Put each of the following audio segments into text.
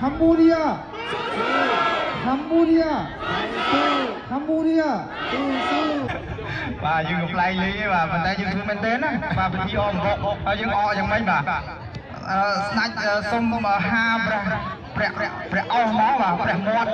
Cambodia Cambodia Cambodia បាទយើងកំ plei លេងបាទប៉ុន្តែយើងធ្វើមែនទេណាបាទពិធីអមបុកហើយយើងអកយ៉ាងម៉េចបាទស្ដេចសូមហាព្រះអស់មកបាទព្រះមាត់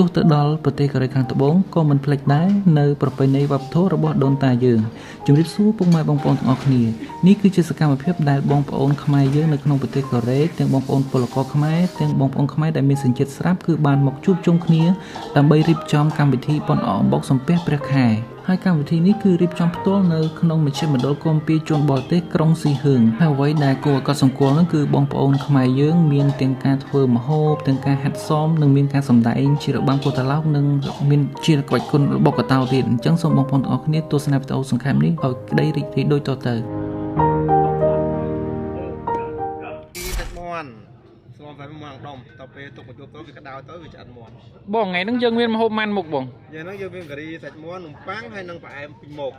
ទោះទៅដល់ប្រទេសកូរ៉េខាងត្បូងក៏មិនភ្លេចដែរនៅប្រពៃណីវប្បធម៌របស់ដូនតាយើងជំរាបសួរពុកម៉ែបងប្អូនទាំងអស់គ្នានេះគឺជាសកម្មភាពដែលបងប្អូនខ្មែរយើងនៅក្នុងប្រទេសកូរ៉េទាំងបងប្អូនពលករខ្មែរទាំងបងប្អូនខ្មែរដែលមានសញ្ជាតិស្រាប់គឺបានមកជួបជុំគ្នាដើម្បីរៀបចំកម្មវិធីប៉ុនអកអំបុកសំពះព្រះខែហើយកម្មវិធីនេះគឺរៀបចំផ្ទាល់នៅក្នុងមជ្ឈមណ្ឌលគាំពារជនបរទេសក្រុងស៊ីហឺងហើយអ្វីដែលគួរឲ្យកត់សម្គាល់នោះគឺបងប្អូនខ្មែរយើងមានទាំងការធ្វើម្ហូបទាំងការហាត់សមនិងមានការសម្ដែងជារបាំពុទ្ធឡោកនិងមានជាក្បាច់គុណរបស់កតោទៀតអញ្ចឹងសូមបងប្អូនទាំងអស់គ្នាទស្សនាវីដេអូសង្ខេបនេះឲ្យក្តីរីករាយដូចតទៅស្មតែមកដុំតពេលទុកមកជួបទៅវាក្តៅទៅវាឆ្អិនមាន់បងថ្ងៃហ្នឹងយើងមានម្ហូបម៉ាន់មុខបងយើងហ្នឹងយើងមានការីសាច់មាន់នំប៉័ងហើយនិងផ្អែមពីរមុខ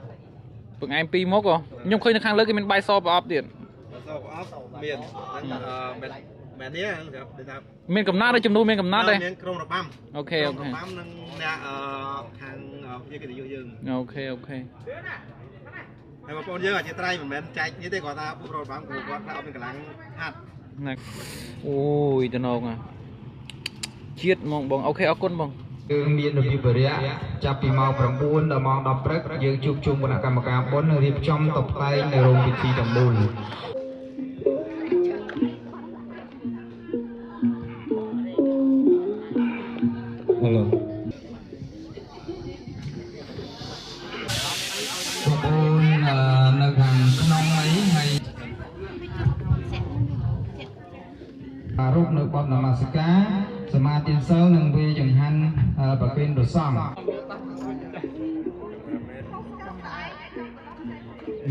បង្អែមពីរមុខខ្ញុំឃើញនៅខាងលើគេមានបាយសប្រអប់ទៀតបាយសប្រអប់មានមែននេះថាមានកំណត់ឬចំនួនមានកំណត់ទេមានក្រុមរបាំអូខេរបាំនឹងអ្នកខាងវាគេយកយើងអូខេហើយបងប្អូនយើងអាចត្រៃមិនមែនចែកនេះទេគាត់ថាពួករបាំគាត់ថាអត់មានកម្លាំងហាត់អូយតំណងជាតិហ្មងបងអូខេអរគុណបងយើងមានរបៀបរយៈចាប់ពីម៉ោង9ដល់ម៉ោង10ព្រឹកយើងជួបជុំគណៈកម្មការបុណ្យរៀបចំតុបតែងនៅរោងពិធីទាំងមូលហេឡូបងនៅខាងក្នុងអីហើយរូបនៅបទនមស្ការសមាទានសិលនិងវេចង្ហាន់ប្រគេនព្រះសង្ឃ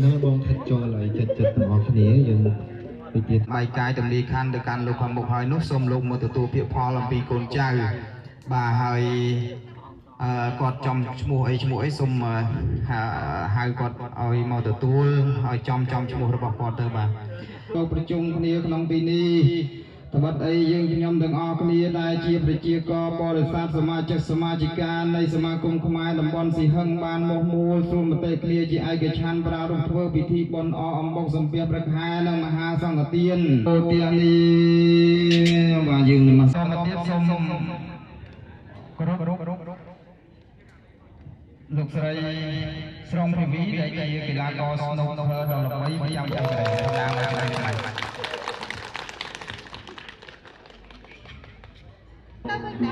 នៅបងខិតចូលឲ្យចិត្តទាំងអស់គ្នាយើងពីទៀតបាយកាយទំនីខណ្ឌទៅកាន់លោកខាងមុខហើយនោះសូមលោកមកទទួលពាក្យផលអំពីកូនចៅបាទហើយគាត់ចំឈ្មោះអីសូមហៅគាត់ឲ្យមកទទួលឲ្យចំឈ្មោះរបស់គាត់ទៅបាទក៏ប្រជុំគ្នាក្នុងទីនេះត្បិតអីយើងខ្ញុំទាំងអស់គ្នាដែលជាប្រជាករបរិស័ទសមាជិកសមាជិកានៃសមាគមខ្មែរតំបន់ស៊ីហឹងបានមកមូលសួរមតិគ្នាជាឯកច្ឆន្ទប្រារព្ធធ្វើពិធីបុណ្យអកអំបុកសំពះព្រះខែនិងមហាសង្ឃទានពោធិនេះបាទយើងនមស្ការទៀតសូមគោរពលោកស្រីស្រងភីវីដែលជាកីឡាករស្នូកឃ័រដ៏ល្បីប្រចាំប្រទេសកម្ពុជាតាមមកឆ្ន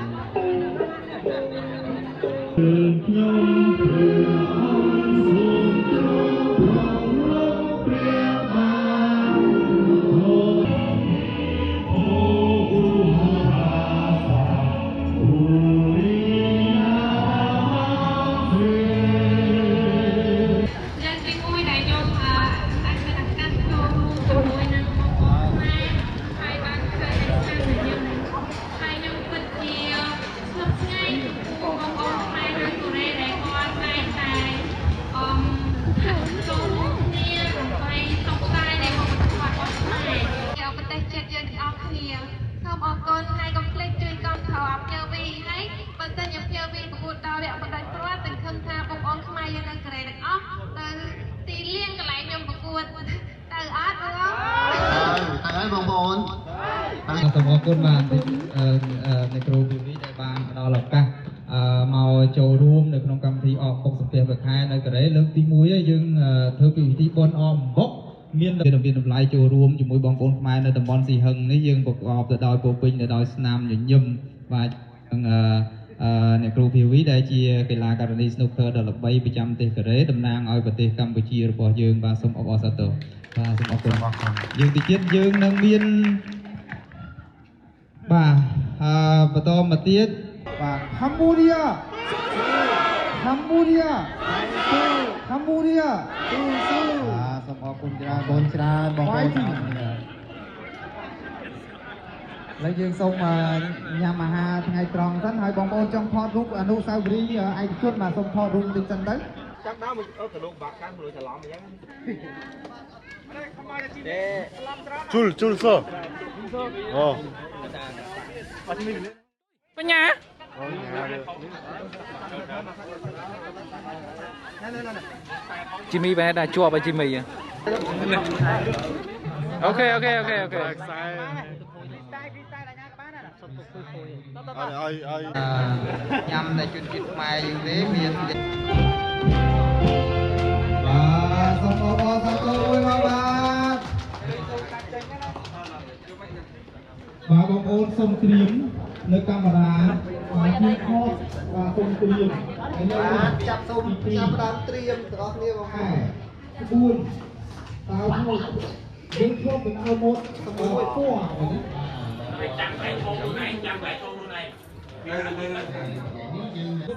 ាំបងប្អូនសូមអរគុណបាទនៃគ្រូពីនេះដែលបានផ្ដល់ឱកាសមកចូលរួមនៅក្នុងកម្មវិធីអកបុកសំពះព្រះខែនៅកូរ៉េលើកទី1យើងធ្វើពិធីបុណ្យអកបុកមានតម្លៃចូលរួមជាមួយបងប្អូនខ្មែរនៅតំបន់ស៊ីហឹងនេះយើងប្រកបទៅដោយពោពេញទៅដោយស្នាមញញឹមបាទ អ្នកគ្រូភាវីដែលជាកីឡាករនី snooker ដ៏ល្បីប្រចាំប្រទេសកូរ៉េតំណាងឲ្យប្រទេសកម្ពុជារបស់យើងបាទសូមអបអរសាទរបាទសូមអរគុណយើងទីទៀតយើងនឹងមានបាទបន្តមកទៀតបាទ Cambodia សូមអរគុណច្រើនបងច្រើនបងប្អូនហើយយើងសូមញ៉ាំអាហារថ្ងៃត្រង់សិនហើយបងប្អូនចង់ថតរូបអនុស្សាវរីយ៍ឯកជនបាទសូមថតរូបតិចសិនទៅចាំដើមទៅលោកបាក់កាន់ព្រោះច្រឡំអញ្ចឹងជុលសអូបញ្ញាជីមីបែរតែជាប់ឲ្យជីមីអូខេញ៉ាំតែជនជាតិខ្មែរយើងទេមានសូមអបអរសាទរមួយមកបាទបងប្អូនសូមត្រៀមនៅកាមេរ៉ាបាទខ្ញុំខកបាទសូមត្រៀមហើយចាប់សូមចាប់ដើមត្រៀមទាំងអស់គ្នាបងប្អូន4តើមួយយើងធ្លាប់ទៅเอาម៉ូតមួយពោះចាំបែកធំខ្លួនឯង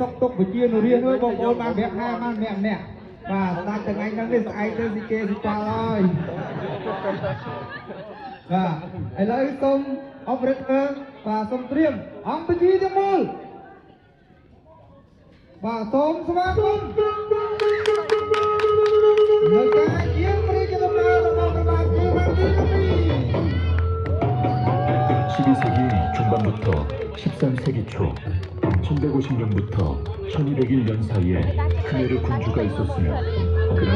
សុកទុកវិជានៅរៀនអើយបងប្អូនបាន5 5បានម្នាក់បាទស្ដាច់ថ្ងៃហ្នឹងនេះស្អែកទៅស៊ីគេស៊ីប៉ាល់ហើយបាទឥឡូវសូមអបរិទ្ធបាទសូមត្រៀមអង្គពិធីទាំងមូលបាទសូមស្វាគមន៍នៅការយាងព្រះរាជដំណើររបស់ព្រះបាទជ័យវរ្ម័នទី 12세기 중반부터 13세기 초 1150년부터 1201년 사이에 크메르 군주가 있었으며 그는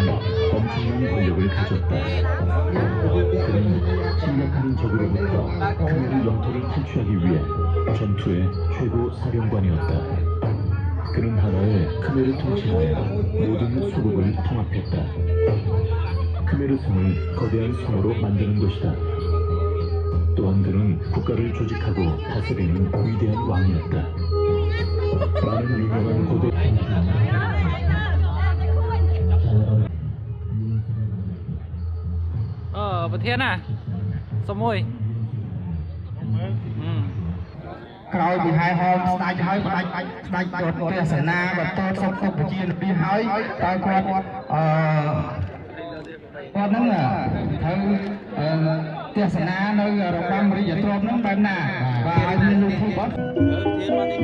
엄청난 권력을 가졌다. 그는 침략하는 적으로부터 크메르 영토를 탈취하기 위해 전투의 최고 사령관이었다. 그는 하나의 크메르 통치하에 모든 소국을 통합했다. 크메르 성을 거대한 성으로 만드는 것이다. 또한 그는 국가를 조직하고 다스리는 위대한 왕이었다. 많은 유명한 고대ប្រធានណាសុំមួយក្រោយពីហែហោមស្ដេចហើយផ្ដាច់ស្ដេចទេសនាបន្តសុខទុក្ខប្រជារបៀបហើយតើគាត់ហ្នឹងត្រូវទេសនានៅរបាំរាជទ្រព្យហ្នឹងបែបណាបាទឲ្យមានលោកគ្រូបាត់ធានមកនេះ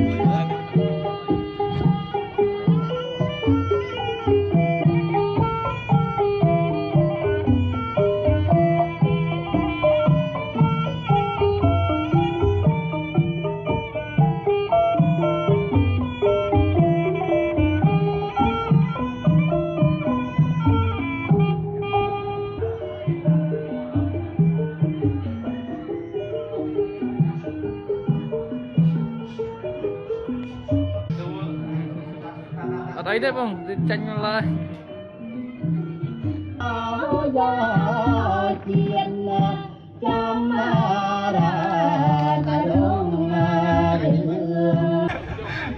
អត់អីទេបងចាញ់ឡើយ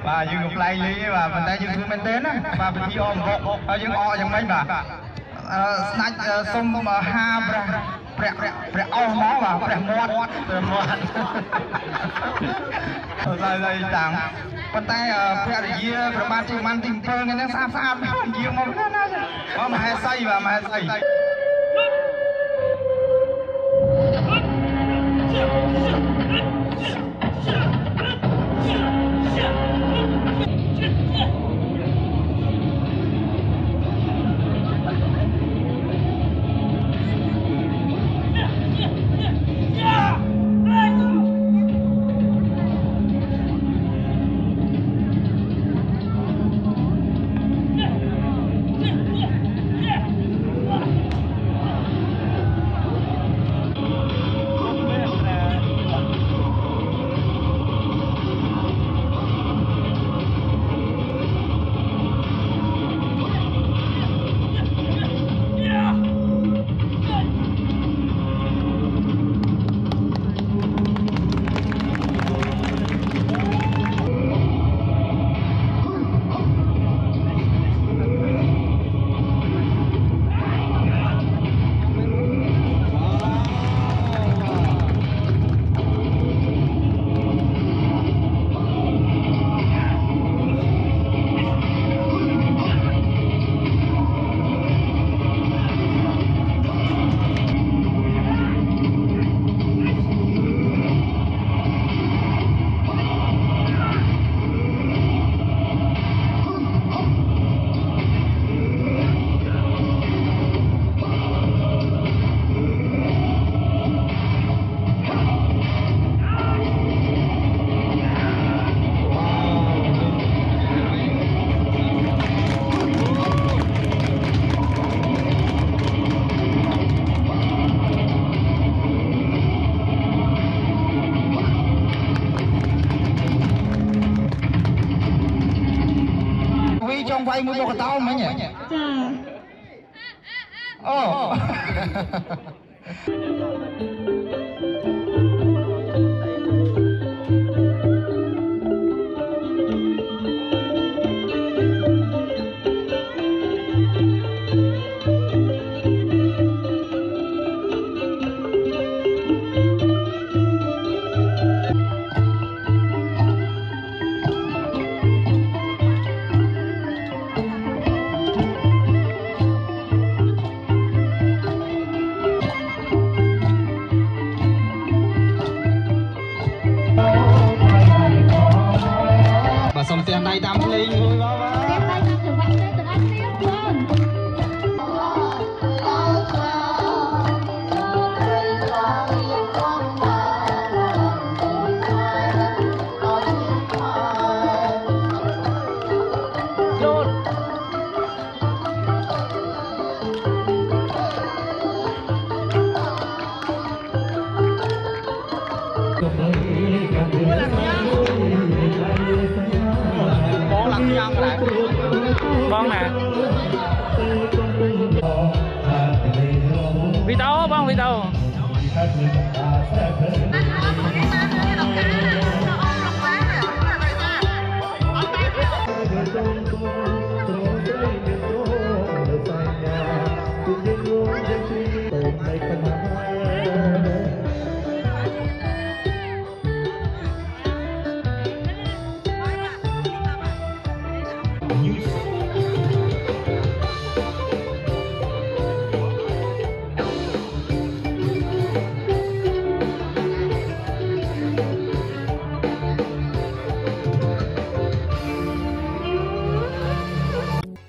បាទយើងកំ pl ៃលេងទេបាទប៉ុន្តែយើងធ្វើមែនទេណាបាទពិធីអមហុកហើយយើងអយ៉ាងម៉េចបាទស្ដេចសុំហាព្រះអស់មកបាទព្រះមាត់ហើយតាំងប៉ុន្តែព្រះរាជាព្រះបាទជ័យវរ្ម័នទី7ថ្ងៃហ្នឹងស្អាតយើងមកណាបាទមហេសីបាទមហេសី bay mũi bò tao mấy nhỉ ចា អូ bà xong tiền này đam lên thôi ba ba គេដៃតាមចង្វាក់ទេទាំងអស់គ្នាបង បងឡើងញ៉ាំដែរបងណាវីដេអូបងវីដេអូ 뉴스